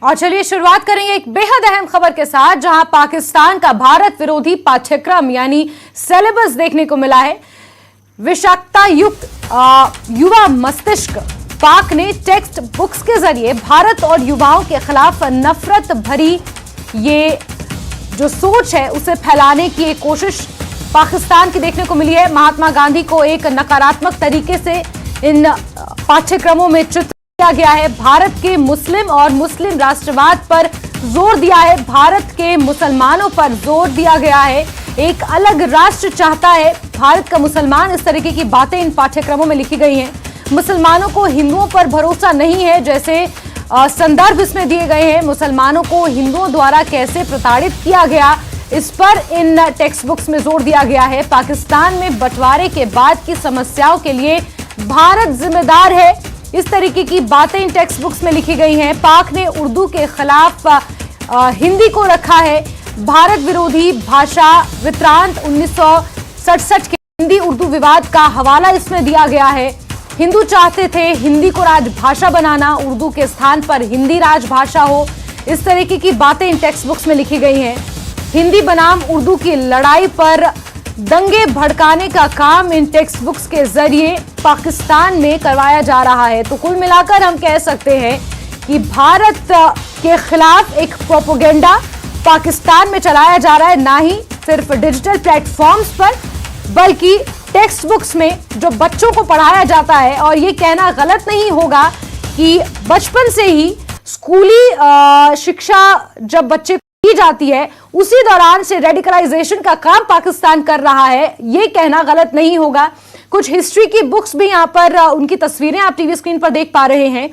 और चलिए शुरुआत करेंगे एक बेहद अहम खबर के साथ, जहां पाकिस्तान का भारत विरोधी पाठ्यक्रम यानी सिलेबस देखने को मिला है। विषाक्तता युक्त युवा मस्तिष्क पाक ने टेक्स्ट बुक्स के जरिए भारत और युवाओं के खिलाफ नफरत भरी ये जो सोच है उसे फैलाने की एक कोशिश पाकिस्तान की देखने को मिली है। महात्मा गांधी को एक नकारात्मक तरीके से इन पाठ्यक्रमों में चित्रित किया गया है। भारत के मुस्लिम और मुस्लिम राष्ट्रवाद पर जोर दिया है, भारत के मुसलमानों पर जोर दिया गया है। एक अलग राष्ट्र चाहता है भारत का मुसलमान, इस तरीके की बातें इन पाठ्यक्रमों में लिखी गई हैं। मुसलमानों को हिंदुओं पर भरोसा नहीं है जैसे संदर्भ इसमें दिए गए हैं। मुसलमानों को हिंदुओं द्वारा कैसे प्रताड़ित किया गया, इस पर इन टेक्स्ट बुक्स में जोर दिया गया है। पाकिस्तान में बंटवारे के बाद की समस्याओं के लिए भारत जिम्मेदार है, इस तरीके की बातें इन टेक्स्ट बुक्स में लिखी गई हैं। पाक ने उर्दू के खिलाफ हिंदी को रखा है। भारत विरोधी भाषा वित्रांत 1967 के हिंदी उर्दू विवाद का हवाला इसमें दिया गया है। हिंदू चाहते थे हिंदी को राजभाषा बनाना, उर्दू के स्थान पर हिंदी राजभाषा हो, इस तरीके की बातें इन टेक्स्ट बुक्स में लिखी गई हैं। हिंदी बनाम उर्दू की लड़ाई पर दंगे भड़काने का काम इन टेक्स्ट बुक्स के जरिए पाकिस्तान में करवाया जा रहा है। तो कुल मिलाकर हम कह सकते हैं कि भारत के खिलाफ एक प्रोपेगेंडा पाकिस्तान में चलाया जा रहा है, ना ही सिर्फ डिजिटल प्लेटफॉर्म्स पर बल्कि टेक्स्ट बुक्स में जो बच्चों को पढ़ाया जाता है। और ये कहना गलत नहीं होगा कि बचपन से ही स्कूली शिक्षा जब बच्चे की जाती है उसी दौरान से रेडिकलाइजेशन का काम पाकिस्तान कर रहा है, ये कहना गलत नहीं होगा। कुछ हिस्ट्री की बुक्स भी यहां पर उनकी तस्वीरें आप टीवी स्क्रीन पर देख पा रहे हैं।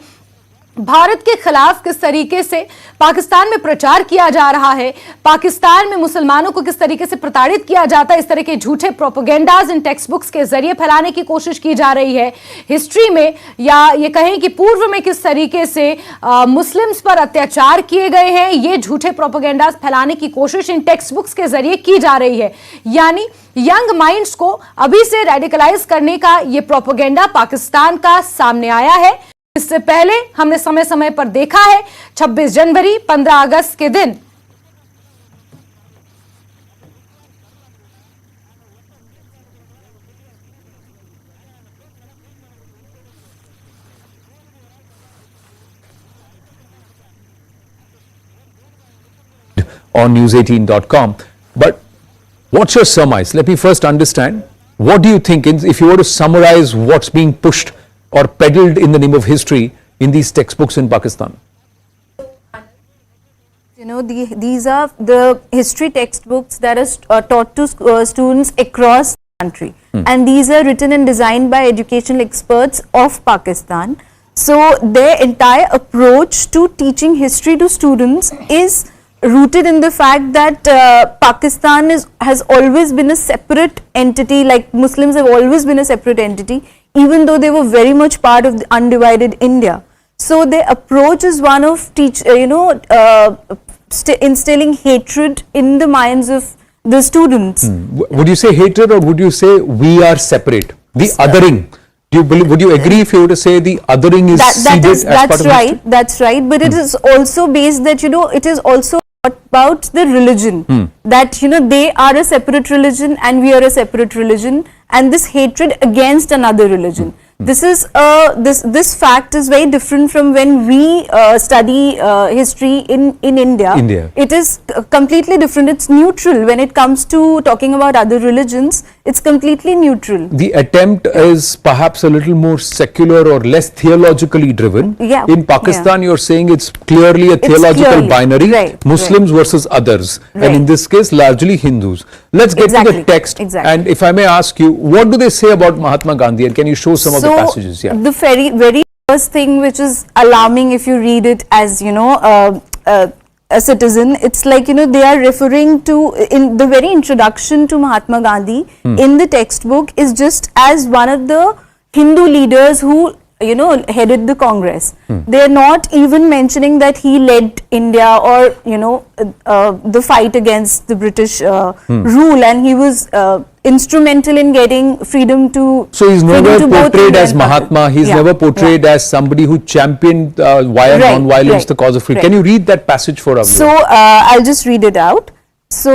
भारत के खिलाफ किस तरीके से पाकिस्तान में प्रचार किया जा रहा है, पाकिस्तान में मुसलमानों को किस तरीके से प्रताड़ित किया जाता है, इस तरह के झूठे प्रोपेगेंडाज इन टेक्स्ट बुक्स के जरिए फैलाने की कोशिश की जा रही है। हिस्ट्री में या ये कहें कि पूर्व में किस तरीके से मुस्लिम्स पर अत्याचार किए गए हैं, ये झूठे प्रोपेगेंडाज फैलाने की कोशिश इन टेक्स्ट बुक्स के जरिए की जा रही है। यानी यंग माइंड्स को अभी से रेडिकलाइज करने का ये प्रोपेगेंडा पाकिस्तान का सामने आया है। इससे पहले हमने समय समय पर देखा है 26 जनवरी 15 अगस्त के दिन on news18.com. But what's your surmise? Let me first understand, what do you think, if you were to summarize what's being pushed or peddled in the name of history in these textbooks in Pakistan? You know, these are the history textbooks that are taught to students across the country. And these are written and designed by educational experts of Pakistan. So their entire approach to teaching history to students is rooted in the fact that Pakistan has always been a separate entity, like Muslims have always been a separate entity, even though they were very much part of the undivided India. So their approach is one of instilling hatred in the minds of the students. Would you say hatred, or would you say we are separate? The othering. Would you agree if you were to say the othering is seeded as part of history? That's right. But it is also based that, it is also about the religion, that they are a separate religion and we are a separate religion, and this hatred against another religion. This is this fact is very different from when we study history in India. It is completely different. It's neutral when it comes to talking about other religions. It's completely neutral. The attempt is perhaps a little more secular or less theologically driven. Yeah. In Pakistan, you're saying it's clearly a theological binary, Muslims versus others, and in this case, largely Hindus. Let's get to the text. And if I may ask you, what do they say about Mahatma Gandhi, and can you show some of the passages? Yeah. The very first thing which is alarming if you read it as a citizen, it's like they are referring to, in the very introduction to Mahatma Gandhi in the textbook, is just as one of the Hindu leaders who headed the Congress. They are not even mentioning that he led India or the fight against the British rule, and he was instrumental in getting freedom to. So he's freedom never to both portrayed India as and Mahatma. Pakistan. He's Yeah, never portrayed yeah. as somebody who championed via Right, non-violence right, the cause of freedom. right. Can you read that passage for us? So I'll just read it out. So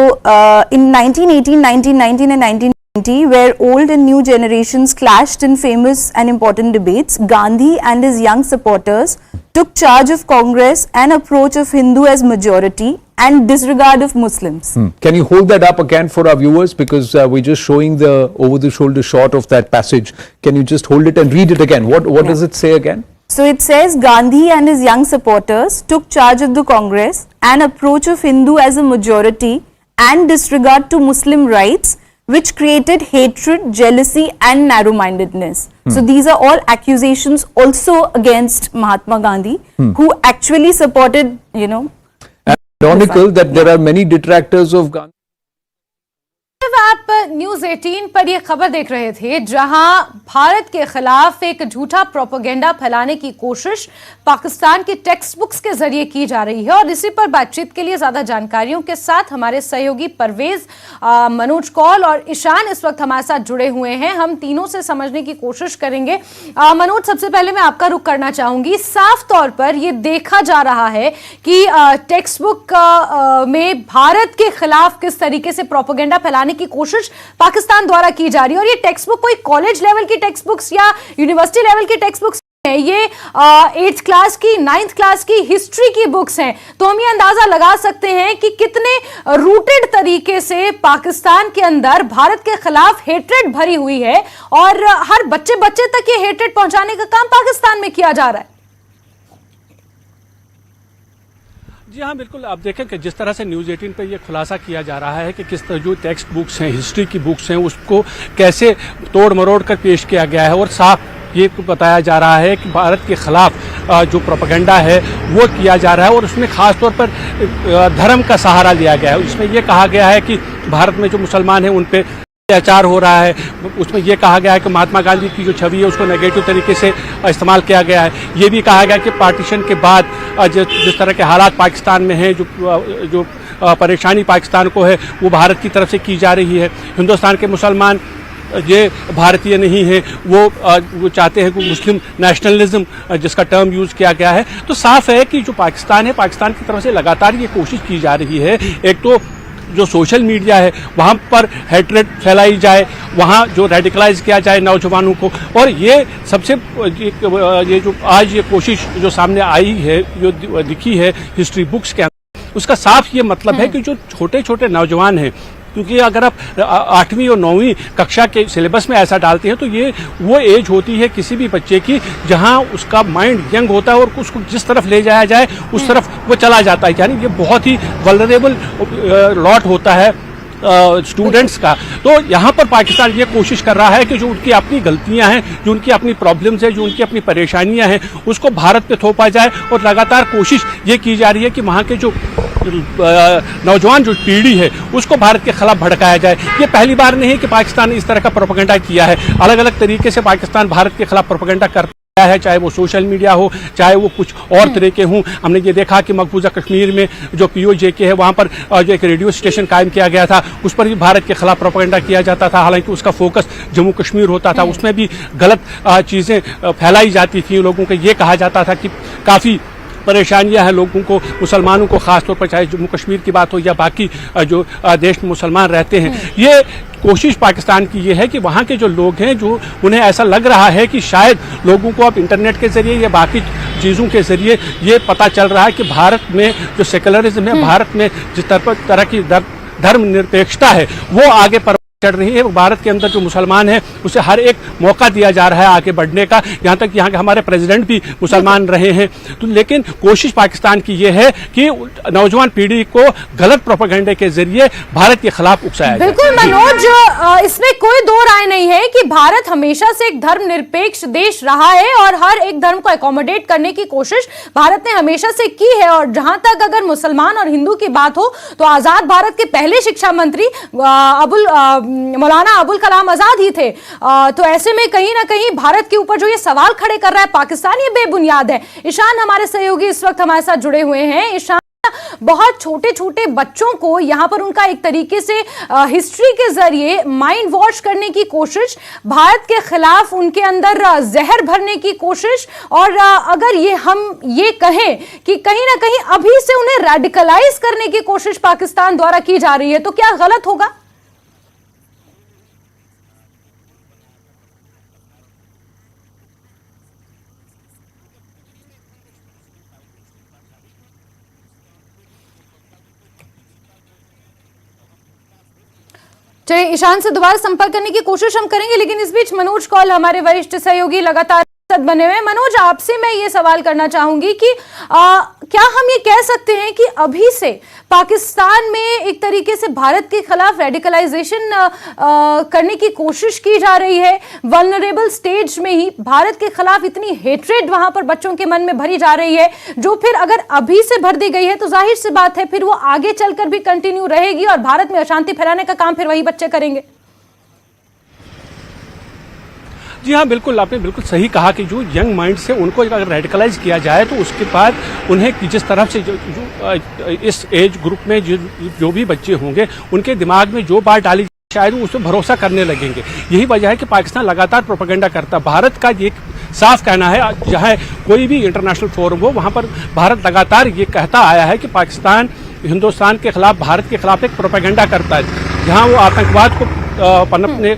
in 1918, 1919 and 1920, where old and new generations clashed in famous and important debates, Gandhi and his young supporters took charge of Congress and approach of Hindu as majority and disregard of Muslims. Can you hold that up again for our viewers, because we're just showing the over-the-shoulder shot of that passage. Can you just hold it and read it again? What does it say again? So it says Gandhi and his young supporters took charge of the Congress and approach of Hindu as a majority and disregard to Muslim rights, which created hatred, jealousy and narrow-mindedness. So these are all accusations also against Mahatma Gandhi, who actually supported, you know. Ironical that there are many detractors of Gandhi. आप news 18 पर यह खबर देख रहे थे, जहां भारत के खिलाफ एक झूठा प्रोपेगेंडा फैलाने की कोशिश पाकिस्तान के टेक्स्ट बुक्स के जरिए की जा रही है। और इसी पर बातचीत के लिए ज्यादा जानकारियों के साथ हमारे सहयोगी परवेज, मनोज कौल और ईशान इस वक्त हमारे साथ जुड़े हुए हैं। हम तीनों से समझने की कोशिश करेंगे। मनोज, सबसे पहले मैं आपका रुख करना चाहूंगी। साफ तौर पर यह देखा जा रहा है कि टेक्स्ट बुक में भारत के खिलाफ किस तरीके से प्रोपेगेंडा फैलाने की कोशिश पाकिस्तान द्वारा की जा रही है। और ये टेक्स्ट बुक कोई कॉलेज लेवल की टेक्स्ट बुक्स या यूनिवर्सिटी लेवल की टेक्स्ट बुक्स है, ये 8th क्लास की, 9th क्लास की हिस्ट्री की बुक्स हैं। तो हम ये अंदाजा लगा सकते हैं कि कितने रूटेड तरीके से पाकिस्तान के अंदर भारत के खिलाफ हेट्रेड भरी हुई है और हर बच्चे बच्चे तक ये हेट्रेड पहुंचाने का काम पाकिस्तान में किया जा रहा है। जी हाँ, बिल्कुल। आप देखें कि जिस तरह से न्यूज़ 18 पर यह खुलासा किया जा रहा है कि किस तरह जो टेक्स्ट बुक्स हैं, हिस्ट्री की बुक्स हैं, उसको कैसे तोड़ मरोड़ कर पेश किया गया है और साफ ये बताया जा रहा है कि भारत के खिलाफ जो प्रोपेगेंडा है वो किया जा रहा है। और उसमें ख़ास तौर पर धर्म का सहारा लिया गया है। उसमें ये कहा गया है कि भारत में जो मुसलमान हैं उन पर अत्याचार हो रहा है। उसमें यह कहा गया है कि महात्मा गांधी की जो छवि है उसको नेगेटिव तरीके से इस्तेमाल किया गया है। ये भी कहा गया कि पार्टीशन के बाद जिस तरह के हालात पाकिस्तान में हैं, जो परेशानी पाकिस्तान को है वो भारत की तरफ से की जा रही है। हिंदुस्तान के मुसलमान ये भारतीय नहीं है, वो चाहते हैं कि मुस्लिम नेशनलिज्म जिसका टर्म यूज़ किया गया है। तो साफ है कि जो पाकिस्तान है, पाकिस्तान की तरफ से लगातार ये कोशिश की जा रही है, एक तो जो सोशल मीडिया है वहाँ पर हेट्रेड फैलाई जाए, वहाँ जो रेडिकलाइज किया जाए नौजवानों को। और ये सबसे ये जो आज ये कोशिश जो सामने आई है, जो दिखी है हिस्ट्री बुक्स के अंदर, उसका साफ ये मतलब है कि जो छोटे छोटे नौजवान हैं, क्योंकि अगर आप 8वीं और 9वीं कक्षा के सिलेबस में ऐसा डालते हैं तो ये वो एज होती है किसी भी बच्चे की जहां उसका माइंड यंग होता है और उसको जिस तरफ ले जाया जाए उस तरफ वो चला जाता है। यानी ये बहुत ही वल्नरेबल लॉट होता है स्टूडेंट्स का। तो यहाँ पर पाकिस्तान ये कोशिश कर रहा है कि जो उनकी अपनी गलतियाँ हैं, जो उनकी अपनी प्रॉब्लम्स हैं, जो उनकी अपनी परेशानियाँ हैं, उसको भारत पे थोपा जाए। और लगातार कोशिश ये की जा रही है कि वहाँ के जो नौजवान जो पीढ़ी है उसको भारत के खिलाफ भड़काया जाए। ये पहली बार नहीं है कि पाकिस्तान ने इस तरह का प्रोपेगेंडा किया है। अलग अलग तरीके से पाकिस्तान भारत के खिलाफ प्रोपेगेंडा करता है, चाहे वो सोशल मीडिया हो, चाहे वो कुछ और तरीके हों। हमने ये देखा कि मकबूजा कश्मीर में जो POJK है वहाँ पर जो एक रेडियो स्टेशन कायम किया गया था, उस पर भी भारत के खिलाफ प्रोपेगेंडा किया जाता था। हालांकि उसका फोकस जम्मू कश्मीर होता था, उसमें भी गलत चीज़ें फैलाई जाती थी। लोगों को ये कहा जाता था कि काफ़ी परेशानियां हैं लोगों को, मुसलमानों को, खासतौर पर चाहे जम्मू कश्मीर की बात हो या बाकी जो देश में मुसलमान रहते हैं। ये कोशिश पाकिस्तान की ये है कि वहाँ के जो लोग हैं, जो उन्हें ऐसा लग रहा है कि शायद लोगों को अब इंटरनेट के जरिए या बाकी चीज़ों के जरिए ये पता चल रहा है कि भारत में जो सेकुलरिज्म है, भारत में जिस तरह की धर्मनिरपेक्षता है वो आगे पर चढ़ रही है। भारत के अंदर जो मुसलमान है उसे हर एक मौका दिया जा रहा है आगे बढ़ने का। यहाँ तक यहाँ के हमारे प्रेसिडेंट भी मुसलमान रहे हैं। तो लेकिन कोशिश पाकिस्तान की ये है कि नौजवान पीढ़ी को गलत प्रोपेगेंडे के जरिए भारत के खिलाफ उकसाया जाए। बिल्कुल मनोज, इसमें कोई दो राय नहीं है कि भारत हमेशा से एक धर्मनिरपेक्ष देश रहा है और हर एक धर्म को अकोमोडेट करने की कोशिश भारत ने हमेशा से की है। और जहां तक अगर मुसलमान और हिंदू की बात हो तो आजाद भारत के पहले शिक्षा मंत्री मौलाना अबुल कलाम आजाद ही थे। तो ऐसे में कहीं ना कहीं भारत के ऊपर जो ये सवाल खड़े कर रहा है पाकिस्तान, ये बेबुनियाद है। ईशान हमारे सहयोगी इस वक्त हमारे साथ जुड़े हुए हैं। ईशान, बहुत छोटे छोटे बच्चों को यहाँ पर उनका एक तरीके से हिस्ट्री के जरिए माइंड वॉश करने की कोशिश, भारत के खिलाफ उनके अंदर जहर भरने की कोशिश, और अगर हम ये कहें कि कहीं ना कहीं अभी से उन्हें रेडिकलाइज करने की कोशिश पाकिस्तान द्वारा की जा रही है, तो क्या गलत होगा? चलिए ईशान से दोबारा संपर्क करने की कोशिश हम करेंगे, लेकिन इस बीच मनोज कौल हमारे वरिष्ठ सहयोगी लगातार बने हुए। मनोज, आपसे मैं ये सवाल करना चाहूंगी कि क्या हम ये कह सकते हैं कि अभी से पाकिस्तान में एक तरीके से भारत के खिलाफ रेडिकलाइजेशन करने की कोशिश की जा रही है? वल्नरेबल स्टेज में ही भारत के खिलाफ इतनी हेट्रेड वहां पर बच्चों के मन में भरी जा रही है, जो फिर अगर अभी से भर दी गई है तो जाहिर सी बात है फिर वो आगे चलकर भी कंटिन्यू रहेगी और भारत में अशांति फैलाने का काम फिर वही बच्चे करेंगे। जी हाँ, बिल्कुल, आपने बिल्कुल सही कहा कि जो यंग माइंड से उनको अगर रेडिकलाइज किया जाए तो उसके बाद उन्हें जिस तरह से जो इस एज ग्रुप में जो भी बच्चे होंगे उनके दिमाग में जो बात डाली शायद वो उस पर भरोसा करने लगेंगे। यही वजह है कि पाकिस्तान लगातार प्रोपेगेंडा करता। भारत का ये साफ कहना है, चाहे कोई भी इंटरनेशनल फोरम हो, वहाँ पर भारत लगातार ये कहता आया है कि पाकिस्तान हिंदुस्तान के खिलाफ, भारत के खिलाफ एक प्रोपेगेंडा करता है, जहाँ वो आतंकवाद को पनपने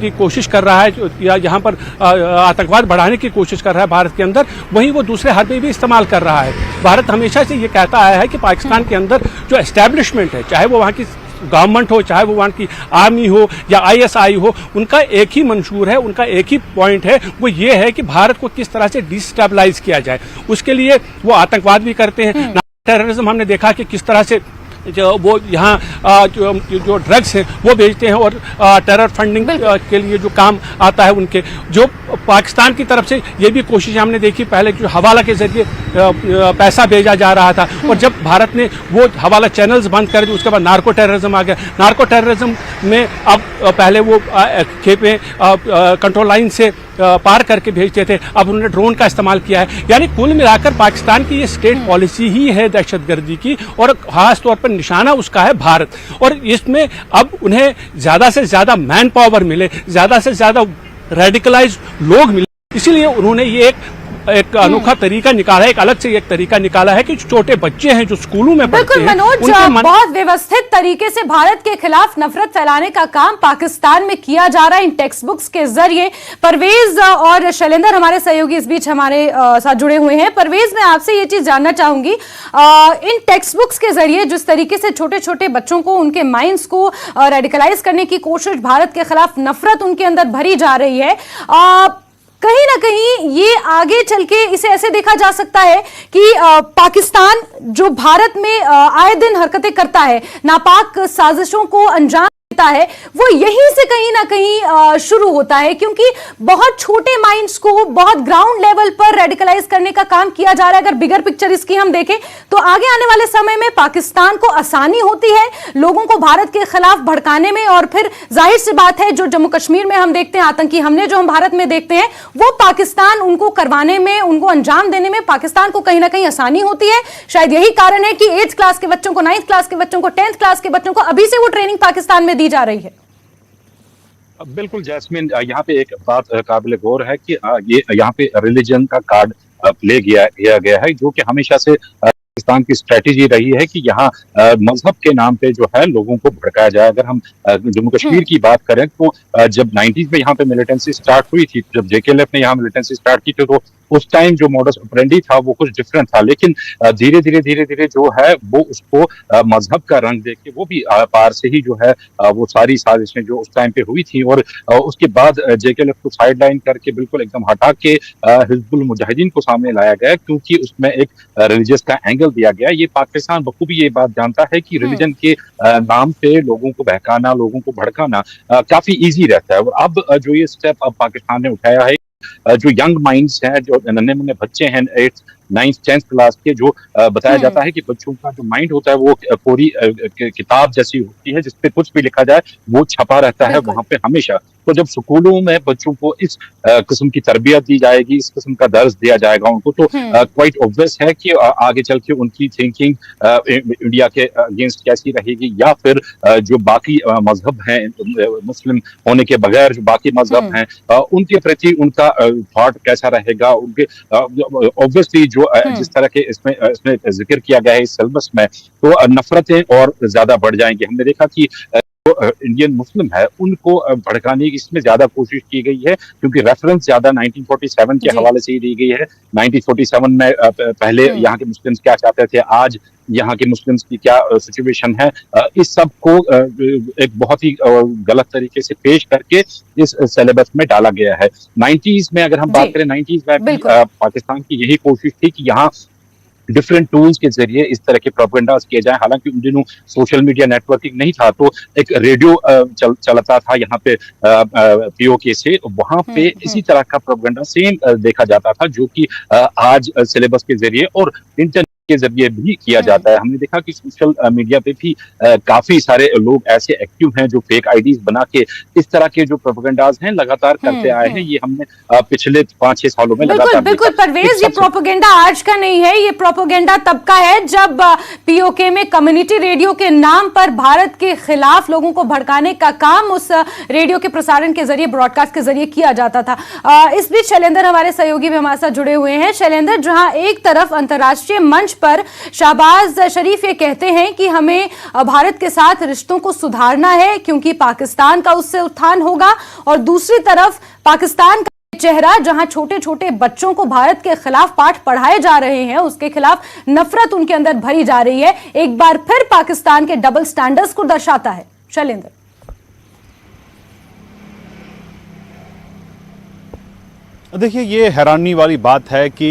की कोशिश कर रहा है या यहाँ पर आतंकवाद बढ़ाने की कोशिश कर रहा है भारत के अंदर, वहीं वो दूसरे हद में भी इस्तेमाल कर रहा है। भारत हमेशा से ये कहता आया है कि पाकिस्तान के अंदर जो एस्टेब्लिशमेंट है, चाहे वो वहाँ की गवर्नमेंट हो, चाहे वो वहाँ की आर्मी हो या ISI हो, उनका एक ही मंशूर है, उनका एक ही पॉइंट है, वो ये है कि भारत को किस तरह से डिस्टेबलाइज किया जाए। उसके लिए वो आतंकवाद भी करते हैं। टेररिज्म हमने देखा कि किस तरह से जो वो यहाँ जो ड्रग्स हैं वो बेचते हैं और टेरर फंडिंग के लिए जो काम आता है उनके, जो पाकिस्तान की तरफ से ये भी कोशिश हमने देखी, पहले जो हवाला के जरिए पैसा भेजा जा रहा था, और जब भारत ने वो हवाला चैनल्स बंद कर दिए उसके बाद नार्को टेररिज्म आ गया। नार्को टेररिज्म में अब पहले वो खेपें कंट्रोल लाइन से पार करके भेजते थे, अब उन्होंने ड्रोन का इस्तेमाल किया है। यानी कुल मिलाकर पाकिस्तान की ये स्टेट पॉलिसी ही है दहशतगर्दी की, और खास तौर पर निशाना उसका है भारत। और इसमें अब उन्हें ज्यादा से ज्यादा मैन पावर मिले, ज्यादा से ज्यादा रेडिकलाइज लोग मिले, इसीलिए उन्होंने ये एक अनोखा तरीका निकाला है, एक अलग से एक तरीका निकाला है कि छोटे बच्चे हैं जो स्कूलों में पढ़ते हैं। बिल्कुल मनोज, बहुत व्यवस्थित तरीके से भारत के खिलाफ नफरत फैलाने का काम पाकिस्तान में किया जा रहा है इन टेक्स्ट बुक्स के जरिए। परवेज और शैलेंद्र हमारे सहयोगी इस बीच हमारे साथ जुड़े हुए हैं। परवेज, मैं आपसे ये चीज जानना चाहूंगी, इन टेक्स्ट बुक्स के जरिए जिस तरीके से छोटे छोटे बच्चों को, उनके माइंड्स को रेडिकलाइज करने की कोशिश, भारत के खिलाफ नफरत उनके अंदर भरी जा रही है, कहीं ना कहीं ये आगे चल के इसे ऐसे देखा जा सकता है कि पाकिस्तान जो भारत में आए दिन हरकतें करता है, नापाक साजिशों को अंजाम देता है, वो यहीं से कहीं ना कहीं शुरू होता है, क्योंकि बहुत छोटे माइंड्स को बहुत ग्राउंड लेवल पर रेडिकलाइज करने का काम किया जा रहा है। अगर बिगर पिक्चर इसकी हम देखें तो आगे आने वाले समय में पाकिस्तान को आसानी होती है लोगों को भारत के खिलाफ भड़काने में, और फिर जाहिर सी बात है जो जम्मू कश्मीर में हम देखते हैं आतंकी हमले जो हम भारत में देखते हैं, वो पाकिस्तान उनको करवाने में, उनको अंजाम देने में पाकिस्तान को कहीं ना कहीं आसानी होती है। शायद यही कारण है कि 8th क्लास के बच्चों को, 9th क्लास के बच्चों को, 10th क्लास के बच्चों को अभी से वो ट्रेनिंग पाकिस्तान में दी जा रही है। बिल्कुल जैस्मिन, यहाँ पे एक बात काबिल गौर है कि ये यहाँ पे रिलीजन का कार्ड प्ले किया गया है, जो कि हमेशा से पाकिस्तान की स्ट्रेटेजी रही है कि यहाँ मजहब के नाम पे जो है लोगों को भड़काया जाए। अगर हम जम्मू कश्मीर की बात करें तो जब 90s में यहाँ पे मिलिटेंसी स्टार्ट हुई थी, जब JKLF ने यहाँ मिलिटेंसी स्टार्ट की थी, तो उस टाइम जो मॉडस ऑपरेंडी था वो कुछ डिफरेंट था, लेकिन धीरे धीरे जो है वो उसको मजहब का रंग देख के वो भी पार से ही जो है वो सारी साजिशें जो उस टाइम पे हुई थी, और उसके बाद JKLF को साइडलाइन करके बिल्कुल एकदम हटा के हिजबुल मुजाहिदीन को सामने लाया गया, क्योंकि उसमें एक रिलीजियस का एंगल दिया गया। ये पाकिस्तान बखूबी ये बात जानता है कि रिलीजन के नाम पे लोगों को बहकाना, लोगों को भड़काना काफी ईजी रहता है। और अब जो ये स्टेप अब पाकिस्तान ने उठाया है, जो यंग माइंड्स हैं, जो नन्हे मुन्ने बच्चे हैं 8th 9th 10th क्लास के, जो बताया जाता है कि बच्चों का जो माइंड होता है वो पूरी किताब जैसी होती है, जिसपे कुछ भी लिखा जाए वो छपा रहता है वहां पे हमेशा। तो जब स्कूलों में बच्चों को इस किस्म की तरबियत दी जाएगी, इस किस्म का दर्ज दिया जाएगा उनको, तो क्वाइट ऑब्वियस है कि आगे चल के उनकी थिंकिंग इंडिया के अगेंस्ट कैसी रहेगी, या फिर जो बाकी मजहब हैं, मुस्लिम होने के बगैर जो बाकी मजहब हैं, उनके प्रति उनका थॉट कैसा रहेगा। उनके ऑब्वियसली जो जिस तरह के इसमें जिक्र किया गया है इस सिलेबस में, तो नफरतें और ज्यादा बढ़ जाएंगी। हमने देखा कि जो इंडियन मुस्लिम है उनको भड़काने की इसमें ज्यादा कोशिश की गई है, क्योंकि रेफरेंस ज्यादा 1947 के हवाले से ही दी गई है। 1947 में पहले यहाँ के मुस्लिम्स क्या चाहते थे, आज यहाँ के मुस्लिम्स की क्या सिचुएशन है, इस सब को एक बहुत ही गलत तरीके से पेश करके इस सिलेबस में डाला गया है। 90s में अगर हम बात करें, 90s में पाकिस्तान की यही कोशिश थी कि यहाँ डिफरेंट टूल्स के जरिए इस तरह के प्रोपेगेंडास किए जाए। हालांकि उन दिनों सोशल मीडिया नेटवर्किंग नहीं था, तो एक रेडियो चलता था यहाँ पे पीओके से, वहां पे इसी तरह का प्रोपेगेंडा सेम देखा जाता था, जो कि आज सिलेबस के जरिए और इंटरनेट के जरिए भी किया जाता है। हमने देखा कि सोशल मीडिया पे भी काफी सारे लोग ऐसे एक्टिव हैं जो फेक आईडीज बना के इस तरह के जो प्रोपेगेंडास हैं लगातार करते आए हैं। ये हमने पिछले 5-6 सालों में लगातार बिल्कुल परवेज, ये प्रोपेगेंडा आज का नहीं है, ये प्रोपेगेंडा तब का है जब पीओके में कम्युनिटी रेडियो के नाम पर भारत के खिलाफ लोगों को भड़काने का काम उस रेडियो के प्रसारण के जरिए, ब्रॉडकास्ट के जरिए किया जाता था। इस बीच शैलेंद्र हमारे सहयोगी भी हमारे साथ जुड़े हुए हैं। शैलेंद्र, जहां एक तरफ अंतर्राष्ट्रीय मंच पर शहबाज शरीफ ये कहते हैं कि हमें भारत के साथ रिश्तों को सुधारना है क्योंकि पाकिस्तान का उससे उत्थान होगा, और दूसरी तरफ पाकिस्तान का चेहरा जहां छोटे छोटे बच्चों को भारत के खिलाफ पाठ पढ़ाए जा रहे हैं, उसके खिलाफ नफरत उनके अंदर भरी जा रही है, एक बार फिर पाकिस्तान के डबल स्टैंडर्ड्स को दर्शाता है। शैलेंद्र, देखिए, ये हैरानी वाली बात है कि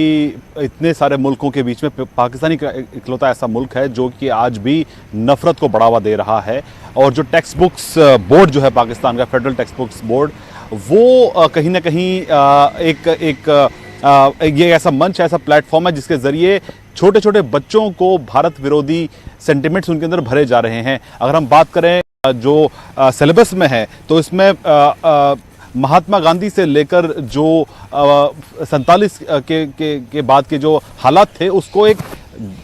इतने सारे मुल्कों के बीच में पाकिस्तानी का इकलौता ऐसा मुल्क है जो कि आज भी नफरत को बढ़ावा दे रहा है। और जो टेक्स्ट बुक्स बोर्ड जो है पाकिस्तान का, फेडरल टेक्स्ट बुक्स बोर्ड, वो कहीं ना कहीं ये ऐसा मंच है, ऐसा प्लेटफॉर्म है जिसके ज़रिए छोटे छोटे बच्चों को भारत विरोधी सेंटिमेंट्स उनके अंदर भरे जा रहे हैं। अगर हम बात करें जो सिलेबस में है, तो इसमें महात्मा गांधी से लेकर जो 47 के बाद के जो हालात थे उसको एक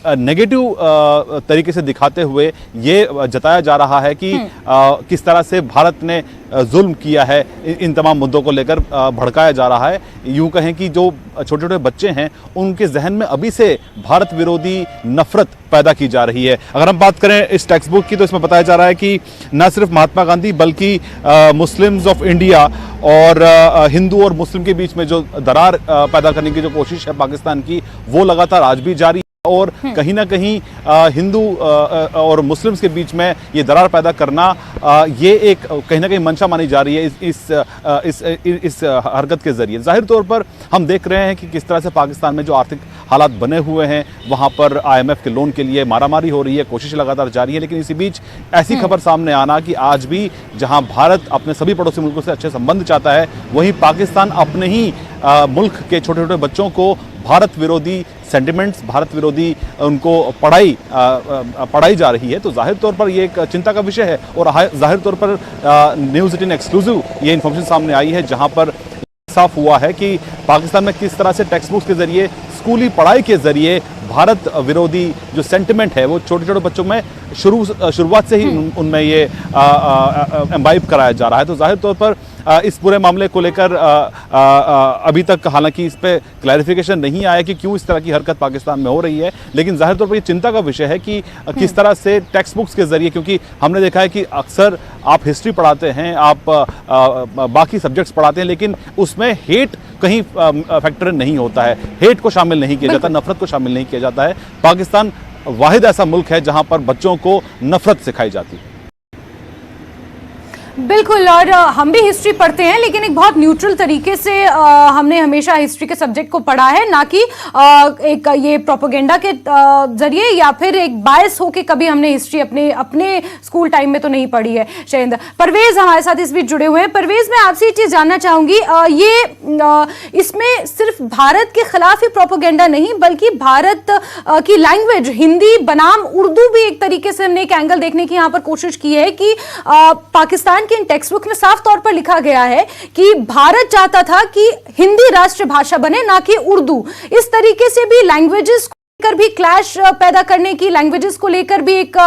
नेगेटिव तरीके से दिखाते हुए ये जताया जा रहा है कि किस तरह से भारत ने जुल्म किया है, इन तमाम मुद्दों को लेकर भड़काया जा रहा है। यूं कहें कि जो छोटे छोटे बच्चे हैं उनके जहन में अभी से भारत विरोधी नफरत पैदा की जा रही है। अगर हम बात करें इस टेक्स्ट बुक की, तो इसमें बताया जा रहा है कि न सिर्फ महात्मा गांधी बल्कि मुस्लिम्स ऑफ इंडिया और हिंदू और मुस्लिम के बीच में जो दरार पैदा करने की जो कोशिश है पाकिस्तान की, वो लगातार आज भी जारी है। और कहीं ना कहीं हिंदू और मुस्लिम्स के बीच में ये दरार पैदा करना, ये एक कहीं ना कहीं मंशा मानी जा रही है इस हरकत के जरिए। जाहिर तौर पर हम देख रहे हैं कि किस तरह से पाकिस्तान में जो आर्थिक हालात बने हुए हैं, वहाँ पर IMF के लोन के लिए मारामारी हो रही है, कोशिश लगातार जारी है। लेकिन इसी बीच ऐसी खबर सामने आना कि आज भी जहाँ भारत अपने सभी पड़ोसी मुल्कों से अच्छे संबंध चाहता है, वहीं पाकिस्तान अपने ही मुल्क के छोटे छोटे बच्चों को भारत विरोधी सेंटिमेंट्स, भारत विरोधी उनको पढ़ाई जा रही है। तो जाहिर तौर पर ये एक चिंता का विषय है। और जाहिर तौर पर न्यूज़ 18 एक्सक्लूसिव ये इन्फॉर्मेशन सामने आई है, जहां पर साफ हुआ है कि पाकिस्तान में किस तरह से टेक्स्ट बुक्स के जरिए, स्कूली पढ़ाई के जरिए भारत विरोधी जो सेंटिमेंट है वो छोटे छोटे बच्चों में शुरुआत से ही उनमें ये एम्बाइब कराया जा रहा है। तो जाहिर तौर पर इस पूरे मामले को लेकर अभी तक हालांकि इस पे क्लैरिफिकेशन नहीं आया कि क्यों इस तरह की हरकत पाकिस्तान में हो रही है, लेकिन जाहिर तौर पर ये चिंता का विषय है कि किस तरह से टेक्स्ट बुक्स के जरिए, क्योंकि हमने देखा है कि अक्सर आप हिस्ट्री पढ़ाते हैं, आप बाकी सब्जेक्ट्स पढ़ाते हैं, लेकिन उसमें हेट कहीं फैक्टर नहीं होता है, हेट को शामिल नहीं किया जाता, नफरत को शामिल नहीं किया जाता है। पाकिस्तान वाहिद ऐसा मुल्क है जहां पर बच्चों को नफरत सिखाई जाती है। बिल्कुल, और हम भी हिस्ट्री पढ़ते हैं, लेकिन एक बहुत न्यूट्रल तरीके से हमने हमेशा हिस्ट्री के सब्जेक्ट को पढ़ा है, ना कि एक ये प्रोपेगेंडा के जरिए या फिर एक बायस होके कभी हमने हिस्ट्री अपने स्कूल टाइम में तो नहीं पढ़ी है। शैलेंद्र, परवेज हमारे साथ इस बीच जुड़े हुए हैं। परवेज, मैं आपसे ये चीज जानना चाहूंगी, ये इसमें सिर्फ भारत के खिलाफ ही प्रोपेगेंडा नहीं, बल्कि भारत की लैंग्वेज हिंदी बनाम उर्दू भी एक तरीके से हमने एक एंगल देखने की यहाँ पर कोशिश की है कि पाकिस्तान की इन टेक्स्ट बुक में साफ तौर पर लिखा गया है कि भारत चाहता था कि हिंदी राष्ट्रभाषा बने, ना कि उर्दू। इस तरीके से भी लैंग्वेजेस को लेकर भी क्लैश पैदा करने की, लैंग्वेजेस को लेकर भी एक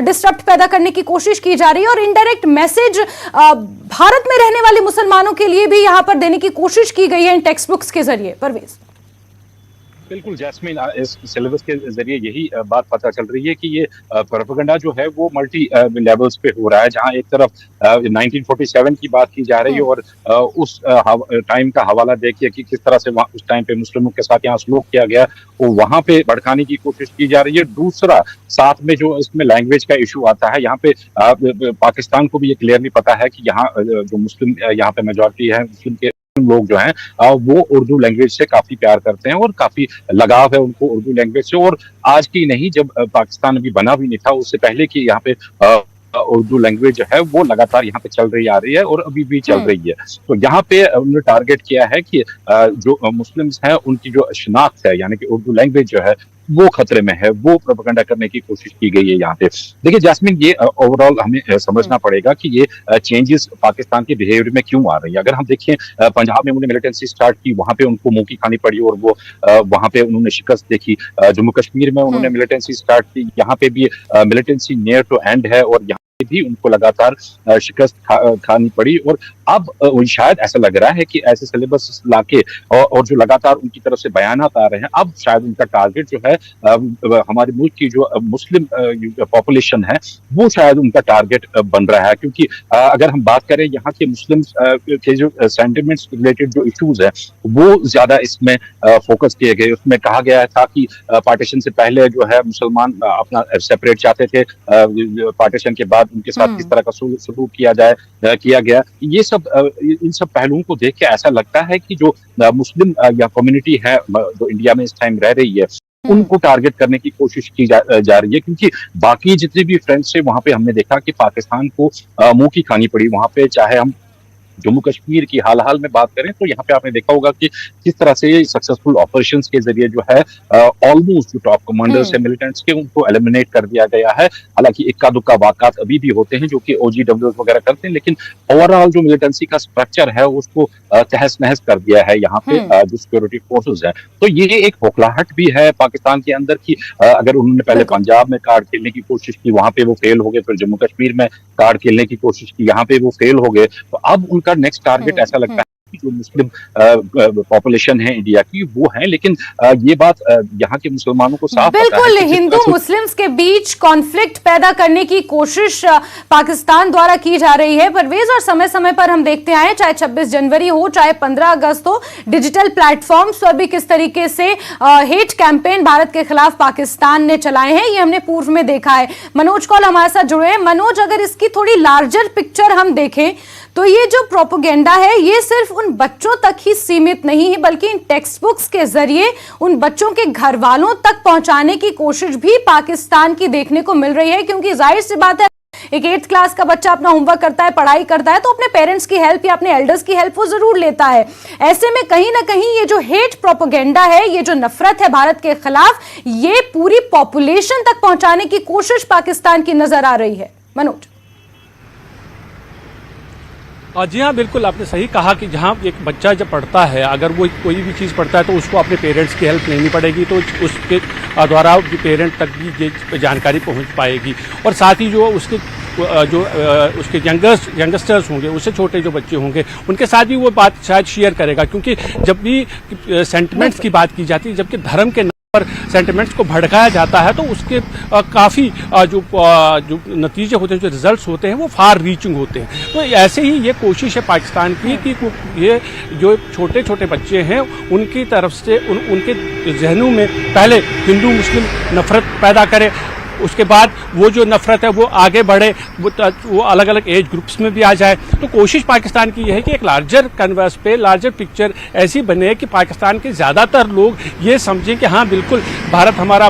डिस्टर्ब पैदा करने की कोशिश की जा रही है और इनडायरेक्ट मैसेज भारत में रहने वाले मुसलमानों के लिए भी यहां पर देने की कोशिश की गई है इन टेक्स्ट बुक्स के जरिए। परवेज, बिल्कुल जैस्मिन, इस सिलेबस के जरिए यही बात पता चल रही है कि ये प्रोपेगेंडा जो है वो मल्टी लेवल्स पे हो रहा है। जहां एक तरफ 1947 की बात की जा रही है और उस टाइम का हवाला देखिए कि किस तरह से उस टाइम पे मुस्लिमों के साथ यहाँ सलूक किया गया, वो वहां पे भड़काने की कोशिश की जा रही है। दूसरा, साथ में जो इसमें लैंग्वेज का इशू आता है, यहाँ पे पाकिस्तान को भी ये क्लियरली पता है कि यहाँ जो मुस्लिम यहाँ पे मेजॉरिटी है, मुस्लिम के लोग जो हैं वो उर्दू लैंग्वेज से काफी प्यार करते हैं और काफी लगाव है उनको उर्दू लैंग्वेज से। और आज की नहीं, जब पाकिस्तान अभी बना भी नहीं था, उससे पहले की यहाँ पे उर्दू लैंग्वेज जो है वो लगातार यहाँ पे चल रही आ रही है और अभी भी चल रही है। तो यहाँ पे उन्होंने टारगेट किया है कि जो मुस्लिम्स हैं उनकी जो शिनाख्त है, यानी कि उर्दू लैंग्वेज जो है वो खतरे में है, वो प्रोपेगेंडा करने की कोशिश की गई है यहाँ पे। देखिए जैस्मिन, ये ओवरऑल हमें समझना पड़ेगा कि ये चेंजेस पाकिस्तान के बिहेवियर में क्यों आ रही है। अगर हम देखें, पंजाब में उन्होंने मिलिटेंसी स्टार्ट की, वहां पे उनको मुंह की खानी पड़ी और वो वहां पे उन्होंने शिकस्त देखी। जम्मू कश्मीर में उन्होंने मिलिटेंसी स्टार्ट की, यहाँ पे भी मिलिटेंसी नियर टू एंड है और यहाँ भी उनको लगातार शिकस्त खानी पड़ी। और अब शायद ऐसा लग रहा है कि ऐसे सिलेबस लाके और जो लगातार उनकी तरफ से बयानात आ रहे हैं, अब शायद उनका टारगेट जो है हमारे मुल्क की जो मुस्लिम पॉपुलेशन है वो शायद उनका टारगेट बन रहा है। क्योंकि अगर हम बात करें यहाँ के मुस्लिम के जो सेंटिमेंट्स रिलेटेड जो इश्यूज है वो ज्यादा इसमें फोकस किए गए। उसमें कहा गया था कि पार्टीशन से पहले जो है मुसलमान अपना सेपरेट चाहते थे, पार्टीशन के बाद उनके साथ किस तरह का सलूक किया गया। ये सब इन सब पहलुओं को देख के ऐसा लगता है कि जो मुस्लिम या कम्युनिटी है जो इंडिया में इस टाइम रह रही है, उनको टारगेट करने की कोशिश की जा रही है। क्योंकि बाकी जितने भी फ्रेंड्स थे वहां पे हमने देखा कि पाकिस्तान को मुंह की खानी पड़ी वहां पे। चाहे हम जम्मू कश्मीर की हाल में बात करें तो यहाँ पे आपने देखा होगा कि किस तरह से सक्सेसफुल ऑपरेशंस के जरिए जो है ऑलमोस्ट जो टॉप कमांडर्स है मिलिटेंट्स के, उनको एलिमिनेट कर दिया गया है। हालांकि इक्का दुक्का वाकयात अभी भी होते हैं जो कि OGWs वगैरह करते हैं, लेकिन ओवरऑल जो मिलिटेंसी का स्ट्रक्चर है उसको तहस नहस कर दिया है यहाँ पे जो सिक्योरिटी फोर्सेज है। तो ये एक खोखलाहट भी है पाकिस्तान के अंदर की अगर उन्होंने पहले पंजाब में कार्ड खेलने की कोशिश की, वहां पे वो फेल हो गए, फिर जम्मू कश्मीर में कार्ड खेलने की कोशिश की, यहाँ पे वो फेल हो गए, तो अब उनका नेक्स्ट टारगेट ऐसा लगता है जो मुस्लिम पॉपुलेशन है इंडिया की वो है। लेकिन ये बात यहाँ के मुसलमानों को साफ बिल्कुल हिंदू मुस्लिम्स के बीच कॉन्फ्लिक्ट पैदा करने की कोशिश पाकिस्तान द्वारा की जा रही है परवेज। और समय समय पर हम देखते आए, चाहे 26 जनवरी हो, चाहे 15 अगस्त हो, डिजिटल प्लेटफॉर्म्स पर भी किस तरीके से हेट कैंपेन भारत के खिलाफ पाकिस्तान ने चलाए हैं, ये हमने पूर्व में देखा है। मनोज कौल हमारे साथ जुड़े हैं। मनोज, अगर इसकी थोड़ी लार्जर पिक्चर हम देखें तो ये जो प्रोपेगेंडा है ये सिर्फ उन बच्चों तक ही सीमित नहीं है, बल्कि इन टेक्स्ट बुक्स के जरिए उन बच्चों के घर वालों तक पहुंचाने की कोशिश भी पाकिस्तान की देखने को मिल रही है। क्योंकि जाहिर सी बात है, एक 8th क्लास का बच्चा अपना होमवर्क करता है, पढ़ाई करता है, तो अपने पेरेंट्स की हेल्प या अपने एल्डर्स की हेल्प वो जरूर लेता है। ऐसे में कहीं ना कहीं ये जो हेट प्रोपेगेंडा है, ये जो नफरत है भारत के खिलाफ, ये पूरी पॉपुलेशन तक पहुंचाने की कोशिश पाकिस्तान की नजर आ रही है। मनोज। जी हाँ, बिल्कुल आपने सही कहा कि जहाँ एक बच्चा जब पढ़ता है, अगर वो कोई भी चीज़ पढ़ता है तो उसको अपने पेरेंट्स की हेल्प लेनी पड़ेगी, तो उसके द्वारा पेरेंट तक भी ये जानकारी पहुँच पाएगी। और साथ ही जो उसके यंगस्टर्स होंगे, उससे छोटे जो बच्चे होंगे, उनके साथ भी वो बात शायद शेयर करेगा। क्योंकि जब भी सेंटिमेंट्स की बात की जाती है, जबकि धर्म के पर सेंटिमेंट्स को भड़काया जाता है, तो उसके काफ़ी जो नतीजे होते हैं, जो रिजल्ट्स होते हैं, वो फार रीचिंग होते हैं। तो ऐसे ही ये कोशिश है पाकिस्तान की कि ये जो छोटे छोटे बच्चे हैं उनकी तरफ से उनके जहनों में पहले हिंदू मुस्लिम नफरत पैदा करे, उसके बाद वो जो नफरत है वो आगे बढ़े, वो अलग अलग एज ग्रुप्स में भी आ जाए। तो कोशिश पाकिस्तान की यह है कि एक लार्जर कैनवास पे लार्जर पिक्चर ऐसी बने कि पाकिस्तान के ज़्यादातर लोग ये समझें कि हाँ बिल्कुल भारत हमारा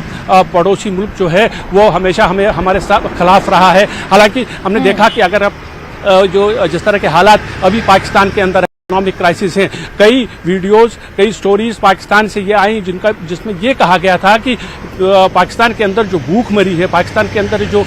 पड़ोसी मुल्क जो है वो हमेशा हमारे साथ खिलाफ रहा है। हालांकि हमने देखा कि अगर अब जो जिस तरह के हालात अभी पाकिस्तान के अंदर इकोनॉमिक क्राइसिस हैं, कई वीडियोस, कई स्टोरीज पाकिस्तान से ये आई जिसमें ये कहा गया था कि पाकिस्तान के अंदर जो भूख मरी है, पाकिस्तान के अंदर जो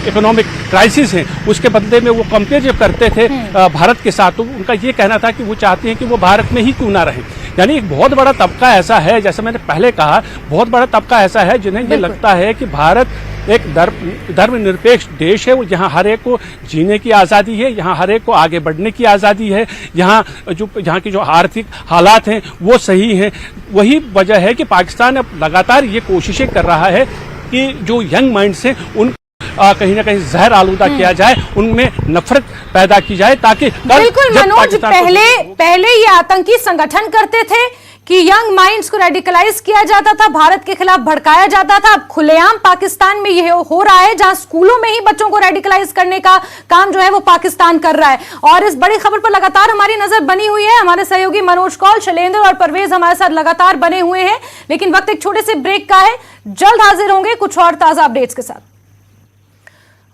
इकोनॉमिक क्राइसिस है उसके बदले में वो कंपेयर जब करते थे भारत के साथ, तो उनका ये कहना था कि वो चाहते हैं कि वो भारत में ही क्यों ना रहे। यानी एक बहुत बड़ा तबका ऐसा है, जैसे मैंने पहले कहा, बहुत बड़ा तबका ऐसा है जिन्हें ये लगता है कि भारत एक धर्मनिरपेक्ष देश है, यहाँ हर एक को जीने की आज़ादी है, यहाँ हर एक को आगे बढ़ने की आज़ादी है, यहाँ की जो आर्थिक हालात हैं वो सही हैं। वही वजह है कि पाकिस्तान अब लगातार ये कोशिशें कर रहा है कि जो यंग माइंड्स हैं उन कहीं ना कहीं जहर आलूदा किया जाए, उनमें नफरत पैदा की जाए, ताकि बिल्कुल मनोज, पहले ये आतंकी संगठन करते थे कि यंग माइंड्स को रेडिकलाइज किया जाता था, भारत के खिलाफ भड़काया जाता था। अब खुलेआम पाकिस्तान में यह हो रहा है, जहां स्कूलों में ही बच्चों को रेडिकलाइज करने का काम जो है वो पाकिस्तान कर रहा है। और इस बड़ी खबर पर लगातार हमारी नजर बनी हुई है। हमारे सहयोगी मनोज कौल, शैलेंद्र और परवेज हमारे साथ लगातार बने हुए हैं, लेकिन वक्त एक छोटे से ब्रेक का है। जल्द हाजिर होंगे कुछ और ताजा अपडेट्स के साथ।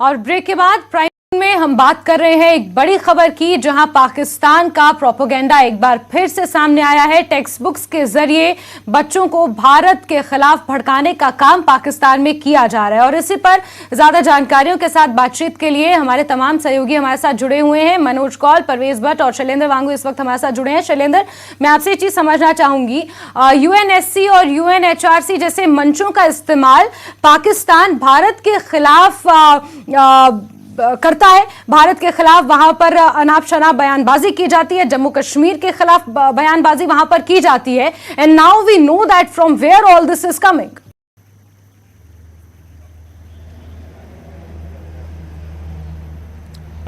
और ब्रेक के बाद प्राइम में हम बात कर रहे हैं एक बड़ी खबर की, जहां पाकिस्तान का प्रोपेगेंडा एक बार फिर से सामने आया है। टेक्स्ट बुक्स के जरिए बच्चों को भारत के खिलाफ भड़काने का काम पाकिस्तान में किया जा रहा है। और इसी पर ज्यादा जानकारियों के साथ बातचीत के लिए हमारे तमाम सहयोगी हमारे साथ जुड़े हुए हैं। मनोज कौल, परवेज भट्ट और शैलेंद्र वांगू इस वक्त हमारे साथ जुड़े हैं। शैलेंद्र, मैं आपसे एक चीज समझना चाहूंगी, यूएनएससी और यूएनएचआरसी जैसे मंचों का इस्तेमाल पाकिस्तान भारत के खिलाफ करता है, भारत के खिलाफ वहां पर अनाप शनाप बयानबाजी की जाती है, जम्मू कश्मीर के खिलाफ बयानबाजी वहां पर की जाती है। And now we know that from where all this is coming.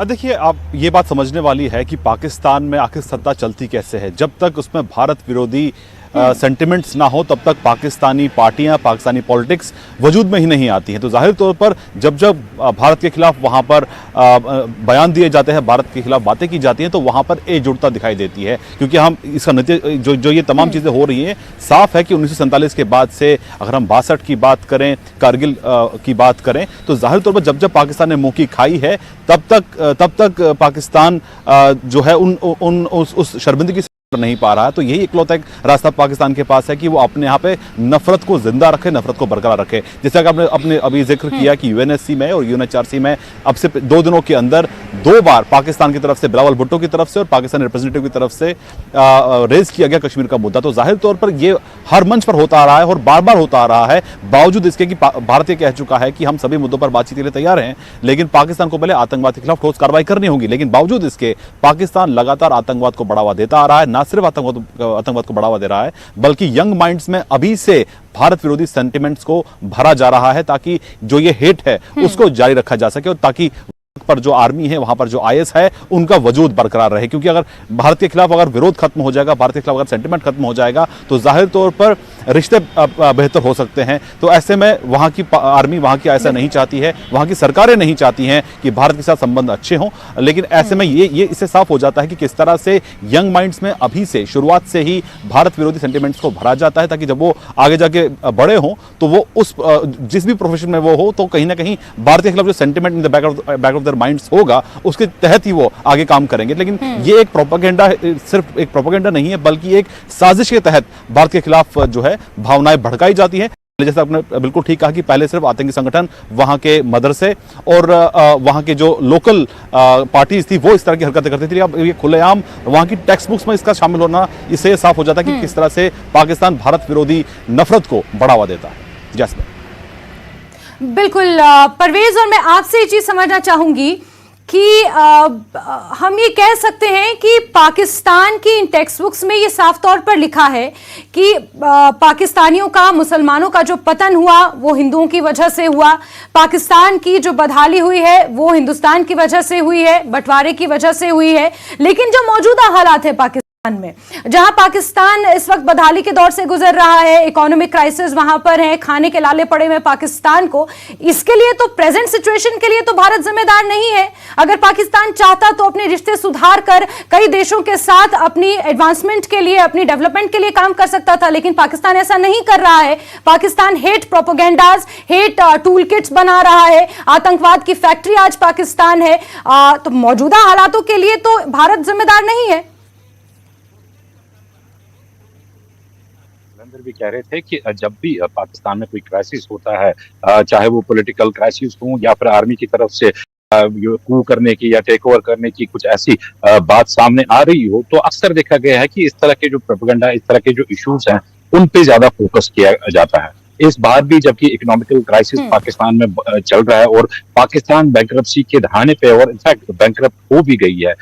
देखिए, आप ये बात समझने वाली है कि पाकिस्तान में आखिर सत्ता चलती कैसे है। जब तक उसमें भारत विरोधी सेंटिमेंट्स ना हो तब तक पाकिस्तानी पार्टियां, पाकिस्तानी पॉलिटिक्स वजूद में ही नहीं आती हैं। तो जाहिर तौर पर जब जब भारत के खिलाफ वहां पर बयान दिए जाते हैं, भारत के खिलाफ बातें की जाती हैं, तो वहां पर एकजुटता दिखाई देती है। क्योंकि हम इसका नतीजा जो ये तमाम चीज़ें हो रही हैं, साफ है कि 1947 के बाद से अगर हम 62 की बात करें, कारगिल की बात करें, तो जाहिर तौर पर जब जब पाकिस्तान ने मुंह की खाई है तब तक पाकिस्तान जो है उस शर्मिंदगी नहीं पा रहा है। तो यही इकलौता एक रास्ता पाकिस्तान के पास है कि वो अपने यहाँ पे नफरत को जिंदा रखे, नफरत को बरकरार रखे। जैसे कि आपने अपने अभी जिक्र किया कि यूएनएससी में और यूएनएचआरसी में अब से 2 दिनों के अंदर 2 बार पाकिस्तान की तरफ से, बिलावल भुट्टो की तरफ से और पाकिस्तान रिप्रेजेंटेटिव की तरफ से रेज किया गया कश्मीर का मुद्दा। तो जाहिर तौर पर ये हर मंच पर होता आ रहा है और बार बार होता आ रहा है, बावजूद इसके कि भारत ये कह चुका है कि हम सभी मुद्दों पर बातचीत के लिए तैयार हैं, लेकिन पाकिस्तान को पहले आतंकवाद के खिलाफ ठोस कार्रवाई करनी होगी। लेकिन बावजूद इसके पाकिस्तान लगातार आतंकवाद को बढ़ावा देता आ रहा है। न सिर्फ आतंकवाद को बढ़ावा दे रहा है, बल्कि यंग माइंड्स में अभी से भारत विरोधी सेंटिमेंट्स को भरा जा रहा है, ताकि जो ये हेट है उसको जारी रखा जा सके और ताकि पर जो आर्मी है, वहां पर जो आईएस है, उनका वजूद बरकरार रहे। क्योंकि अगर भारत के खिलाफ अगर विरोध खत्म हो जाएगा, भारत के खिलाफ अगर सेंटिमेंट खत्म हो जाएगा, तो जाहिर तौर पर रिश्ते बेहतर हो सकते हैं। तो ऐसे में वहां की आर्मी, वहां की आईएस नहीं चाहती है, वहां की सरकारें नहीं चाहती हैं कि भारत के साथ संबंध अच्छे हों। लेकिन ऐसे में ये इससे साफ हो जाता है कि किस तरह से यंग माइंड्स में अभी से, शुरुआत से ही भारत विरोधी सेंटिमेंट्स को भरा जाता है, ताकि जब वो आगे जाके बड़े हों तो वो उस जिस भी प्रोफेशन में वो हो, तो कहीं ना कहीं भारत के खिलाफ जो sentiment in the back of their minds होगा, उसके तहत ही वो आगे काम करेंगे। लेकिन ये एक प्रोपेगेंडा, सिर्फ एक प्रोपेगेंडा नहीं है, बल्कि एक साजिश के तहत भारत के खिलाफ जो है भावनाएं भड़काई जाती हैं। जैसे आपने बिल्कुल ठीक कहा कि पहले सिर्फ आतंकी संगठन, वहां के मदरसे और वहां के जो लोकल पार्टीज थी वो इस तरह की हरकतें करती थी। अब ये खुलेआम वहां की टेक्स्ट बुक्स में इसका शामिल होना, इससे साफ हो जाता है कि किस तरह से पाकिस्तान भारत विरोधी नफरत को बढ़ावा देता है। जैस्मिन, बिल्कुल परवेज, और मैं आपसे ये चीज समझना चाहूंगी कि हम ये कह सकते हैं कि पाकिस्तान की इन टेक्स्ट बुक्स में ये साफ तौर पर लिखा है कि पाकिस्तानियों का, मुसलमानों का जो पतन हुआ वो हिंदुओं की वजह से हुआ, पाकिस्तान की जो बदहाली हुई है वो हिंदुस्तान की वजह से हुई है, बंटवारे की वजह से हुई है। लेकिन जो मौजूदा हालात है पाकिस्तान में, जहां पाकिस्तान इस वक्त बदहाली के दौर से गुजर रहा है, इकोनॉमिक क्राइसिस वहां पर है, खाने के लाले पड़े हुए पाकिस्तान को, इसके लिए तो प्रेजेंट सिचुएशन के लिए तो भारत जिम्मेदार नहीं है। अगर पाकिस्तान चाहता तो अपने रिश्ते सुधार कर कई देशों के साथ अपनी एडवांसमेंट के लिए, अपनी डेवलपमेंट के लिए काम कर सकता था, लेकिन पाकिस्तान ऐसा नहीं कर रहा है। Pakistan hate propagandas, hate tool kits बना रहा है, आतंकवाद की फैक्ट्री आज पाकिस्तान है। तो मौजूदा हालातों के लिए तो भारत जिम्मेदार नहीं है। भी कह रहे थे कि जब भी पाकिस्तान में कोई क्राइसिस होता है, चाहे वो पॉलिटिकल क्राइसिस हो या फिर आर्मी की तरफ से कू करने की या टेक ओवर करने की कुछ ऐसी बात सामने आ रही हो, तो अक्सर देखा गया है कि इस तरह के जो प्रोपेगेंडा, इस तरह के जो इश्यूज हैं, उन पे ज्यादा फोकस किया जाता है। इस बार भी जबकि इकोनॉमिकल क्राइसिस पाकिस्तान में चल रहा है और पाकिस्तान बैंकरप्सी के दहाने पे और इनफैक्ट बैंकरप्ट हो भी गई है,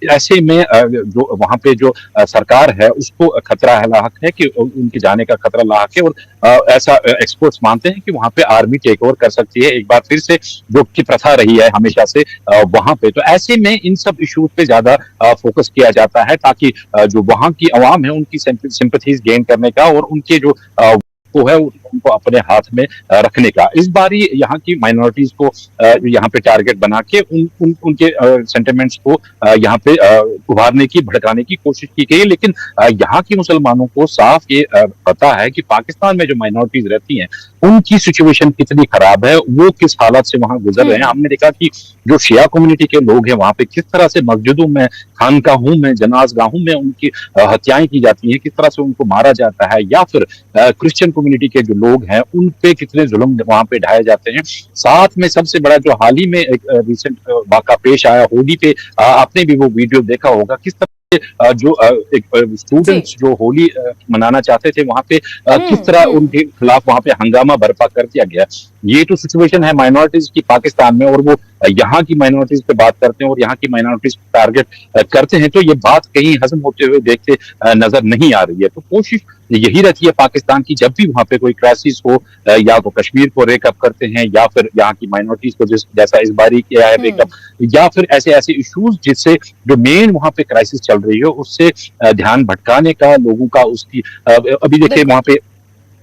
ऐसे में जो वहां पे जो सरकार है उसको खतरा है, लाहक है कि उनके जाने का खतरा लाहक है, और ऐसा एक्सपर्ट्स मानते हैं कि वहां पे आर्मी टेक ओवर कर सकती है एक बार फिर से, जो कि प्रथा रही है हमेशा से वहां पे। तो ऐसे में इन सब इश्यूज पे ज्यादा फोकस किया जाता है ताकि जो वहां की अवाम है उनकी सिंपैथीज गेन करने का और उनके जो वो है उनको अपने हाथ में रखने का। इस बार यहाँ की माइनॉरिटीज को यहाँ पे टारगेट बना के उनके सेंटिमेंट्स को यहाँ पे उभारने की, भड़काने की कोशिश की गई है। लेकिन यहाँ की मुसलमानों को साफ ये पता है कि पाकिस्तान में जो माइनॉरिटीज रहती हैं उनकी सिचुएशन कितनी खराब है, वो किस हालत से वहां गुजर रहे हैं। हमने देखा कि जो शिया कम्युनिटी के लोग हैं वहां पे किस तरह से मस्जिदों में, खानकाहों में, जनाजगाहों में उनकी हत्याएं की जाती हैं, किस तरह से उनको मारा जाता है, या फिर क्रिश्चियन कम्युनिटी के जो लोग हैं उन पे कितने जुल्म वहां पे ढाए जाते हैं। साथ में सबसे बड़ा जो हाल ही में एक रिसेंट वाक़ा पेश आया होली पे, आपने भी वो वीडियो देखा होगा, किस तरह जो स्टूडेंट्स जो होली मनाना चाहते थे वहां पे किस तरह उनके खिलाफ वहां पे हंगामा बर्पा कर दिया गया। ये तो सिचुएशन है माइनॉरिटीज की पाकिस्तान में, और वो यहाँ की माइनॉरिटीज पे बात करते हैं और यहाँ की माइनॉरिटीज को टारगेट करते हैं, तो ये बात कहीं हजम होते हुए देखते नजर नहीं आ रही है। तो कोशिश यही रहती है पाकिस्तान की, जब भी वहां पे कोई क्राइसिस हो, या तो कश्मीर को रेकअप करते हैं या फिर यहाँ की माइनॉरिटीज को जैसा इस बारी किया है रेकअप, या फिर ऐसे ऐसे इश्यूज जिससे जो मेन वहां पे क्राइसिस चल रही है उससे ध्यान भटकाने का लोगों का, उसकी अभी देखिए वहां पे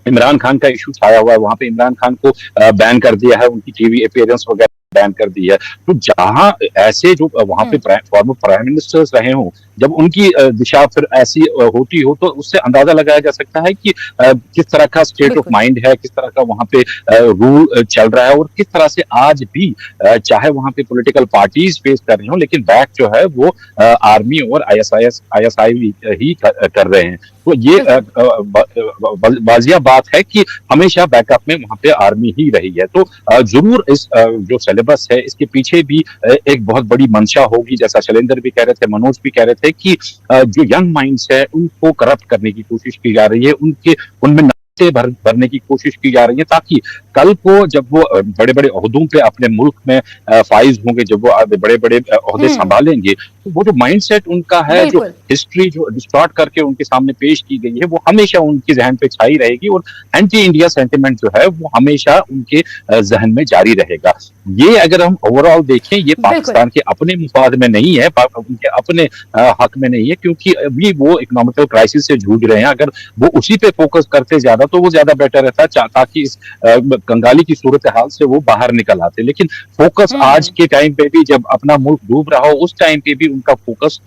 इमरान खान का इशू छाया हुआ है, वहां पे इमरान खान को बैन कर दिया है, उनकी टीवी अपीयरेंस वगैरह बैन कर दी है। तो जहां ऐसे जो वहां पे फॉर्मर प्राइम मिनिस्टर्स रहे हों, जब उनकी दिशा फिर ऐसी होती हो, तो उससे अंदाजा लगाया जा सकता है कि किस तरह का स्टेट ऑफ माइंड है, किस तरह का वहां पे रूल चल रहा है, और किस तरह से आज भी चाहे वहां पे पॉलिटिकल पार्टीज फेस कर रही हो, लेकिन बैक जो है वो आर्मी और ISI ही कर रहे हैं। तो ये वाजिया बात है कि हमेशा बैकअप में वहां पे आर्मी ही रही है। तो जरूर इस जो सिलेबस है इसके पीछे भी एक बहुत बड़ी मंशा होगी, जैसा शैलेंद्र भी कह रहे थे, मनोज भी कह रहे थे कि जो यंग माइंड्स है उनको करप्ट करने की कोशिश की जा रही है, उनमें भरने की कोशिश की जा रही है, ताकि कल को जब वो बड़े बड़े ओहदों पे अपने मुल्क में फाइज होंगे, जब वो बड़े बड़े ओहदे संभालेंगे, तो वो जो माइंडसेट उनका है, जो हिस्ट्री जो डिस्टॉर्ट करके उनके सामने पेश की गई है, वो हमेशा उनके जहन पे छाई रहेगी, और एंटी इंडिया सेंटिमेंट जो है वो हमेशा उनके जहन में जारी रहेगा। ये अगर हम ओवरऑल देखें, ये पाकिस्तान के अपने मुफाद में नहीं है, उनके अपने हक में नहीं है, क्योंकि अभी वो इकोनॉमिकल क्राइसिस से जूझ रहे हैं। अगर वो उसी पे फोकस करते ज्यादा तो वो ज्यादा बेटर रहता, ताकि इस कंगाली की सूरत हाल से वो बाहर निकल आते। लेकिन फोकस आज के टाइम पे भी, जब अपना मुल्क डूब रहा हो, उस टाइम पे भी उनका फोकस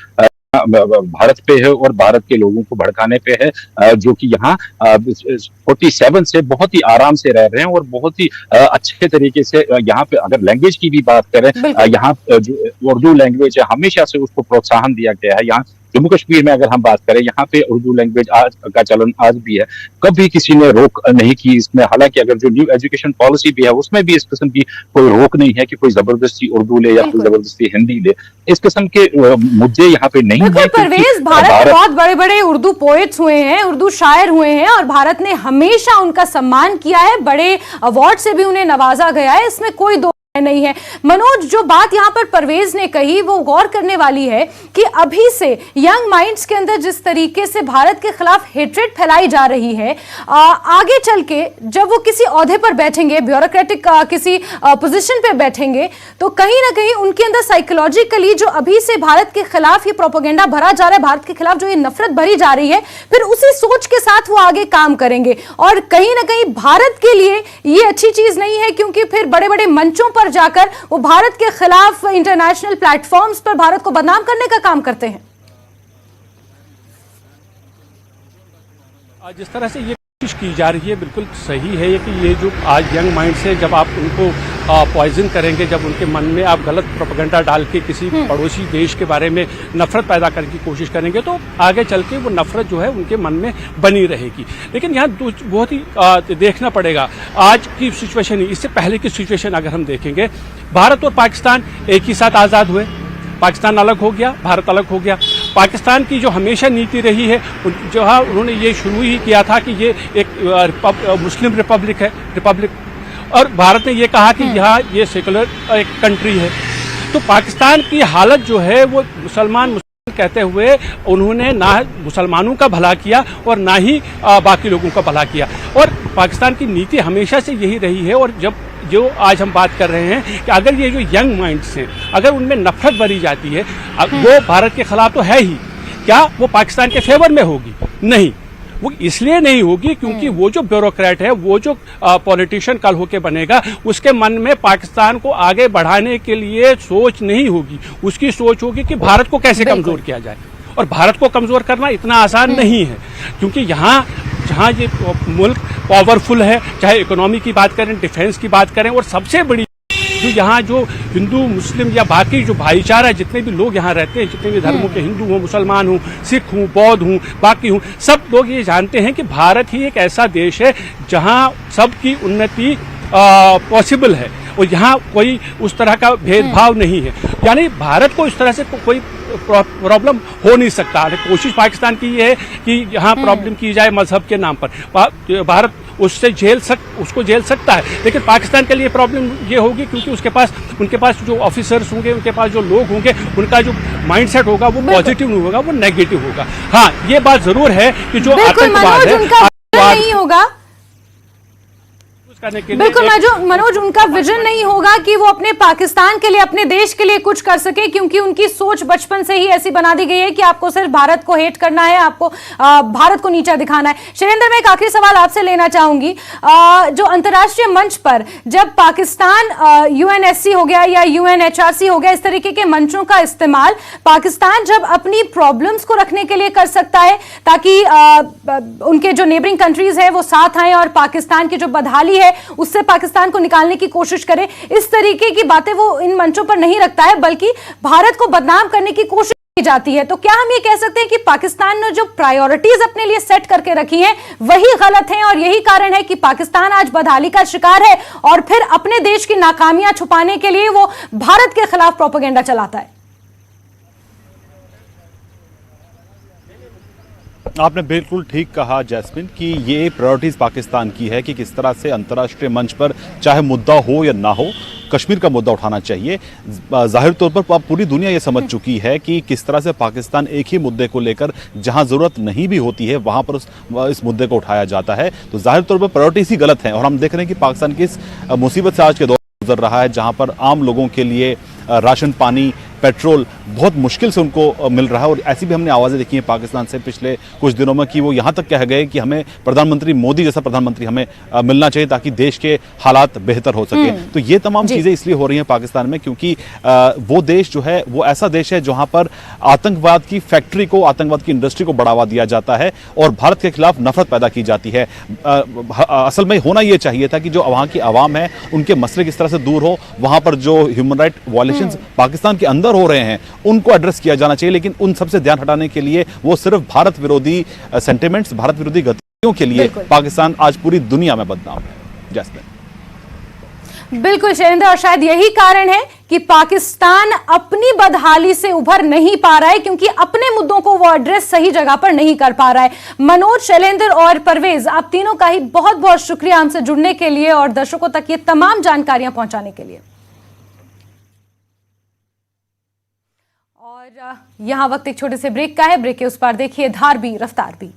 भारत पे है और भारत के लोगों को भड़काने पे है, जो कि यहाँ 47 से बहुत ही आराम से रह रहे हैं और बहुत ही अच्छे तरीके से यहाँ पे, अगर लैंग्वेज की भी बात करें, यहाँ जो उर्दू लैंग्वेज है हमेशा से उसको प्रोत्साहन दिया गया है। यहाँ जम्मू कश्मीर में अगर हम बात करें, यहाँ पे उर्दू लैंग्वेज आज का चलन आज भी है, कभी किसी ने रोक नहीं की इसमें। हालांकि अगर जो न्यू एजुकेशन पॉलिसी भी है उसमें भी इस किस्म की कोई रोक नहीं है कि कोई जबरदस्ती उर्दू ले या कोई जबरदस्ती हिंदी ले, इस किस्म के मुद्दे यहाँ पे नहीं है। परवेज, भारत में बहुत बड़े बड़े उर्दू पोएट्स हुए हैं, उर्दू शायर हुए हैं, और भारत ने हमेशा उनका सम्मान किया है, बड़े अवार्ड से भी उन्हें नवाजा गया है, इसमें कोई दो नहीं है। मनोज, जो बात यहाँ पर परवेज ने कही वो गौर करने वाली है कि अभी से यंग माइंड्स के अंदर जिस तरीके से भारत के खिलाफ हेट्रेड फैलाई जा रही है, आगे चल के जब वो किसी ओहदे पर बैठेंगे, ब्यूरोक्रेटिक किसी पोजीशन पे बैठेंगे, तो कहीं ना कहीं उनके अंदर साइकोलॉजिकली जो अभी से भारत के खिलाफ ये प्रोपेगेंडा भरा जा रहा है, भारत के खिलाफ जो ये नफरत भरी जा रही है, फिर उसी सोच के साथ वो आगे काम करेंगे। और कहीं ना कहीं भारत के लिए ये अच्छी चीज नहीं है, क्योंकि फिर बड़े बड़े मंचों पर जाकर वो भारत के खिलाफ इंटरनेशनल प्लेटफॉर्म्स पर भारत को बदनाम करने का काम करते हैं। जिस तरह से ये की जा रही है बिल्कुल सही है। ये कि ये जो आज यंग माइंड से जब आप उनको पॉइजन करेंगे, जब उनके मन में आप गलत प्रोपेगेंडा डाल के किसी पड़ोसी देश के बारे में नफरत पैदा करने की कोशिश करेंगे, तो आगे चल के वो नफरत जो है उनके मन में बनी रहेगी। लेकिन यहाँ बहुत ही देखना पड़ेगा आज की सिचुएशन ही। इससे पहले की सिचुएशन अगर हम देखेंगे, भारत और पाकिस्तान एक ही साथ आज़ाद हुए, पाकिस्तान अलग हो गया, भारत अलग हो गया। पाकिस्तान की जो हमेशा नीति रही है, जो है उन्होंने ये शुरू ही किया था कि ये एक मुस्लिम रिपब्लिक है, और भारत ने ये कहा कि यहाँ ये सेकुलर एक कंट्री है। तो पाकिस्तान की हालत जो है वो मुसलमान कहते हुए उन्होंने ना मुसलमानों का भला किया और ना ही बाकी लोगों का भला किया। और पाकिस्तान की नीति हमेशा से यही रही है। और जब जो आज हम बात कर रहे हैं कि अगर ये जो यंग माइंड्स हैं, अगर उनमें नफरत भरी जाती है, वो भारत के खिलाफ तो है ही, क्या वो पाकिस्तान के फेवर में होगी? नहीं, वो इसलिए नहीं होगी क्योंकि वो जो ब्यूरोक्रेट है, वो जो पॉलिटिशियन कल होके बनेगा, उसके मन में पाकिस्तान को आगे बढ़ाने के लिए सोच नहीं होगी। उसकी सोच होगी कि भारत को कैसे कमजोर किया जाए। और भारत को कमजोर करना इतना आसान नहीं है, क्योंकि यहाँ जहाँ ये मुल्क पावरफुल है, चाहे इकोनॉमी की बात करें, डिफेंस की बात करें, और सबसे बड़ी जो यहाँ जो हिंदू मुस्लिम या बाकी जो भाईचारा, जितने भी लोग यहाँ रहते हैं, जितने भी धर्मों के, हिंदू हों, मुसलमान हों, सिख हों, बौद्ध हों, बाकी हों, सब लोग ये जानते हैं कि भारत ही एक ऐसा देश है जहाँ सबकी उन्नति पॉसिबल है और यहाँ कोई उस तरह का भेदभाव नहीं है। यानी भारत को इस तरह से कोई प्रॉब्लम हो नहीं सकता। कोशिश पाकिस्तान की ये है कि यहाँ प्रॉब्लम की जाए मजहब के नाम पर। भारत उसको झेल सकता है, लेकिन पाकिस्तान के लिए प्रॉब्लम ये होगी क्योंकि उनके पास जो ऑफिसर्स होंगे, उनके पास जो लोग होंगे, उनका जो माइंडसेट होगा वो पॉजिटिव नहीं होगा, वो नेगेटिव होगा। हाँ, ये बात जरूर है कि जो आतंकवाद है नहीं होगा, बिल्कुल मनोज, उनका विजन नहीं होगा कि वो अपने पाकिस्तान के लिए, अपने देश के लिए कुछ कर सके, क्योंकि उनकी सोच बचपन से ही ऐसी बना दी गई है कि आपको सिर्फ भारत को हेट करना है, आपको भारत को नीचा दिखाना है। शैलेंद्र, मैं एक आखिरी सवाल आपसे लेना चाहूंगी। जो अंतर्राष्ट्रीय मंच पर जब पाकिस्तान यूएनएससी हो गया या यूएनएचआरसी हो गया, इस तरीके के मंचों का इस्तेमाल पाकिस्तान जब अपनी प्रॉब्लम्स को रखने के लिए कर सकता है, ताकि उनके जो नेबरिंग कंट्रीज है वो साथ आए और पाकिस्तान की जो बदहाली है उससे पाकिस्तान को निकालने की कोशिश करे, इस तरीके की बातें वो इन मंचों पर नहीं रखता है, बल्कि भारत को बदनाम करने की कोशिश की जाती है। तो क्या हम ये कह सकते हैं कि पाकिस्तान ने जो प्रायोरिटीज अपने लिए सेट करके रखी हैं वही गलत हैं, और यही कारण है कि पाकिस्तान आज बदहाली का शिकार है और फिर अपने देश की नाकामियां छुपाने के लिए वो भारत के खिलाफ प्रोपेगेंडा चलाता है? आपने बिल्कुल ठीक कहा जैस्मिन कि ये प्रायोरिटीज पाकिस्तान की है कि किस तरह से अंतर्राष्ट्रीय मंच पर चाहे मुद्दा हो या ना हो, कश्मीर का मुद्दा उठाना चाहिए। जाहिर तौर पर पूरी दुनिया ये समझ चुकी है कि किस तरह से पाकिस्तान एक ही मुद्दे को लेकर जहां जरूरत नहीं भी होती है वहां पर इस मुद्दे को उठाया जाता है। तो जाहिर तौर पर प्रायोरिटीज ही गलत है। और हम देख रहे हैं कि पाकिस्तान की इस मुसीबत से आज के दौर गुजर रहा है, जहां पर आम लोगों के लिए राशन पानी, पेट्रोल बहुत मुश्किल से उनको मिल रहा है। और ऐसी भी हमने आवाज़ें देखी हैं पाकिस्तान से पिछले कुछ दिनों में कि वो यहाँ तक कह गए कि हमें प्रधानमंत्री मोदी जैसा प्रधानमंत्री हमें मिलना चाहिए ताकि देश के हालात बेहतर हो सके। तो ये तमाम चीज़ें इसलिए हो रही हैं पाकिस्तान में क्योंकि वो देश जो है वो ऐसा देश है जहाँ पर आतंकवाद की फैक्ट्री को, आतंकवाद की इंडस्ट्री को बढ़ावा दिया जाता है और भारत के खिलाफ नफरत पैदा की जाती है। असल में होना ये चाहिए था कि जो वहाँ की आवाम है उनके मसले किस तरह से दूर हो, वहाँ पर जो ह्यूमन राइट वायलेशंस पाकिस्तान के अंदर हो रहे हैं उनको एड्रेस किया जाना चाहिए। लेकिन उन सबसे ध्यान हटाने के लिए वो सिर्फ भारत विरोधी सेंटिमेंट्स, भारत विरोधी गतिविधियों के लिए पाकिस्तान आज पूरी दुनिया में बदनाम है। जैस्मिन, बिल्कुल शैलेंद्र, और शायद यही कारण है कि पाकिस्तान अपनी बदहाली से उभर नहीं पा रहा है, क्योंकि अपने मुद्दों को वो एड्रेस सही जगह पर नहीं कर पा रहा है। मनोज, शैलेंद्र और परवेज, आप तीनों का ही बहुत बहुत शुक्रिया हमसे जुड़ने के लिए और दर्शकों तक ये तमाम जानकारियां पहुंचाने के लिए। और यहां वक्त एक छोटे से ब्रेक का है। ब्रेक के उस पार देखिए धार भी रफ्तार भी।